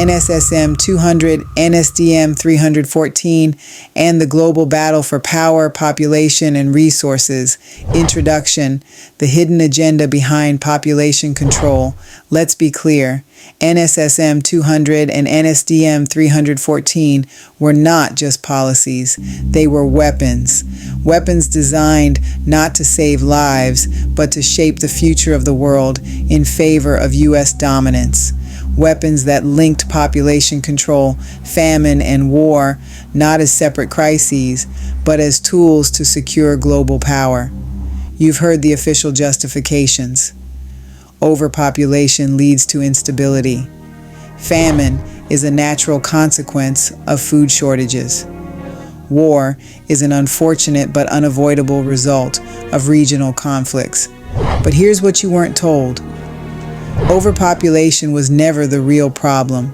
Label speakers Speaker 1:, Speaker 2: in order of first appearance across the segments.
Speaker 1: NSSM200, NSDM314, and the Global Battle for Power, Population, and Resources. Introduction: the hidden agenda behind population control. Let's be clear. NSSM200 and NSDM314 were not just policies. They were weapons. Weapons designed not to save lives, but to shape the future of the world in favor of U.S. dominance. Weapons that linked population control, famine, and war not as separate crises, but as tools to secure global power. You've heard the official justifications. Overpopulation leads to instability. Famine is a natural consequence of food shortages. War is an unfortunate but unavoidable result of regional conflicts. But here's what you weren't told. Overpopulation was never the real problem.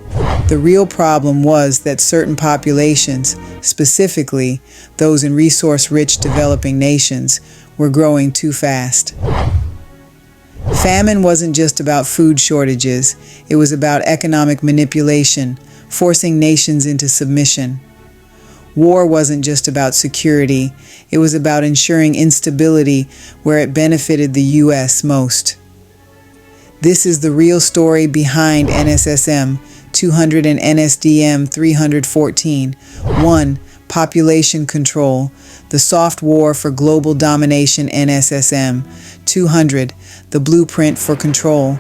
Speaker 1: The real problem was that certain populations, specifically those in resource-rich developing nations, were growing too fast. Famine wasn't just about food shortages. It was about economic manipulation, forcing nations into submission. War wasn't just about security. It was about ensuring instability where it benefited the U.S. most. This is the real story behind NSSM200 and NSDM314. 1. Population control. The soft war for global domination. NSSM200. The blueprint for control.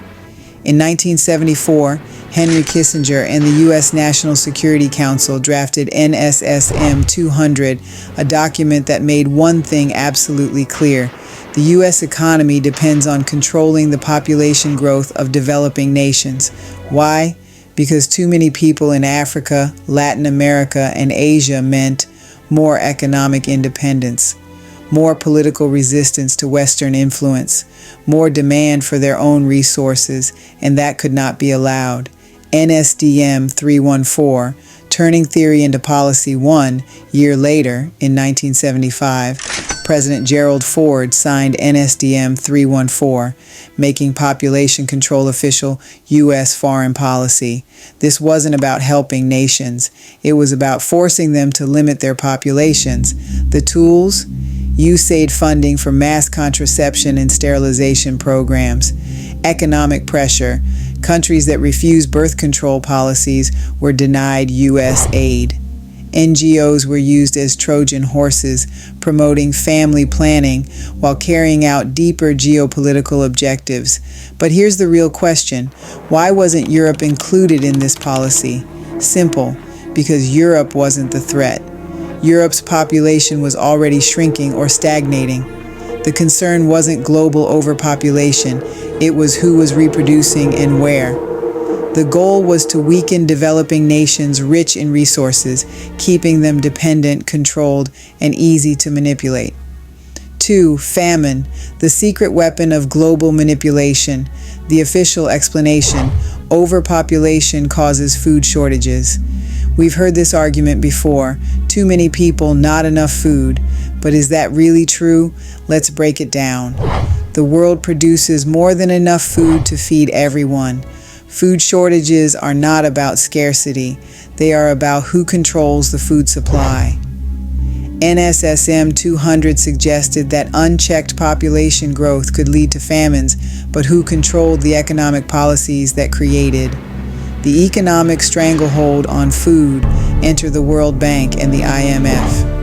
Speaker 1: In 1974, Henry Kissinger and the U.S. National Security Council drafted NSSM200, a document that made one thing absolutely clear. The U.S. economy depends on controlling the population growth of developing nations. Why? Because too many people in Africa, Latin America, and Asia meant more economic independence, more political resistance to Western influence, more demand for their own resources, and that could not be allowed. NSDM 314, turning theory into policy. 1 year later, in 1975, President Gerald Ford signed NSDM 314, making population control official U.S. foreign policy. This wasn't about helping nations. It was about forcing them to limit their populations. The tools? USAID funding for mass contraception and sterilization programs. Economic pressure. Countries that refused birth control policies were denied U.S. aid. NGOs were used as Trojan horses, promoting family planning while carrying out deeper geopolitical objectives. But here's the real question. Why wasn't Europe included in this policy? Simple, because Europe wasn't the threat. Europe's population was already shrinking or stagnating. The concern wasn't global overpopulation, it was who was reproducing and where. The goal was to weaken developing nations rich in resources, keeping them dependent, controlled, and easy to manipulate. 2. Famine, the secret weapon of global manipulation. The official explanation: overpopulation causes food shortages. We've heard this argument before. Too many people, not enough food. But is that really true? Let's break it down. The world produces more than enough food to feed everyone. Food shortages are not about scarcity. They are about who controls the food supply. NSSM200 suggested that unchecked population growth could lead to famines, but who controlled the economic policies that created? The economic stranglehold on food entered the World Bank and the IMF.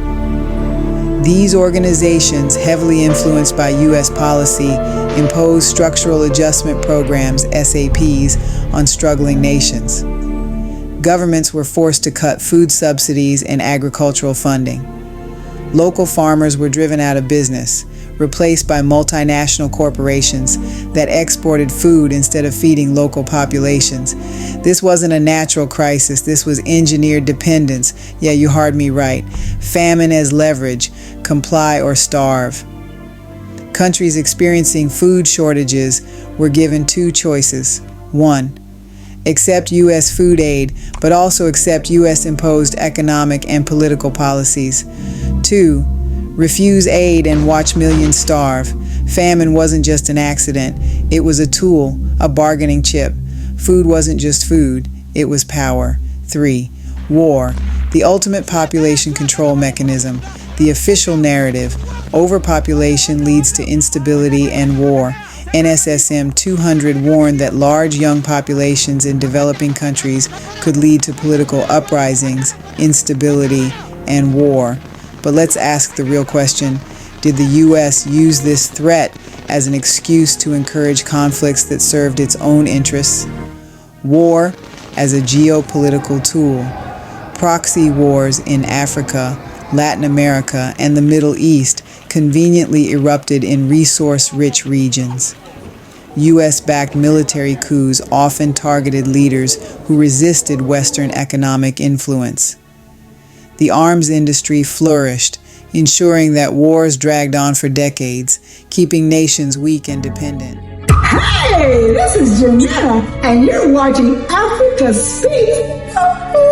Speaker 1: These organizations, heavily influenced by U.S. policy, imposed structural adjustment programs, SAPs, on struggling nations. Governments were forced to cut food subsidies and agricultural funding. Local farmers were driven out of business, replaced by multinational corporations that exported food instead of feeding local populations. This wasn't a natural crisis, this was engineered dependence. Yeah, you heard me right. Famine as leverage, comply or starve. Countries experiencing food shortages were given 2 choices. 1. Accept U.S. food aid, but also accept U.S. imposed economic and political policies. 2. Refuse aid and watch millions starve. Famine wasn't just an accident. It was a tool, a bargaining chip. Food wasn't just food. It was power. 3. War, the ultimate population control mechanism. The official narrative: overpopulation leads to instability and war. NSSM200 warned that large young populations in developing countries could lead to political uprisings, instability, and war. But let's ask the real question: did the U.S. use this threat as an excuse to encourage conflicts that served its own interests? War as a geopolitical tool. Proxy wars in Africa, Latin America, and the Middle East conveniently erupted in resource-rich regions. U.S.-backed military coups often targeted leaders who resisted Western economic influence. The arms industry flourished, ensuring that wars dragged on for decades, keeping nations weak and dependent.
Speaker 2: Hey, this is Janetta, and you're watching Africa Speaks.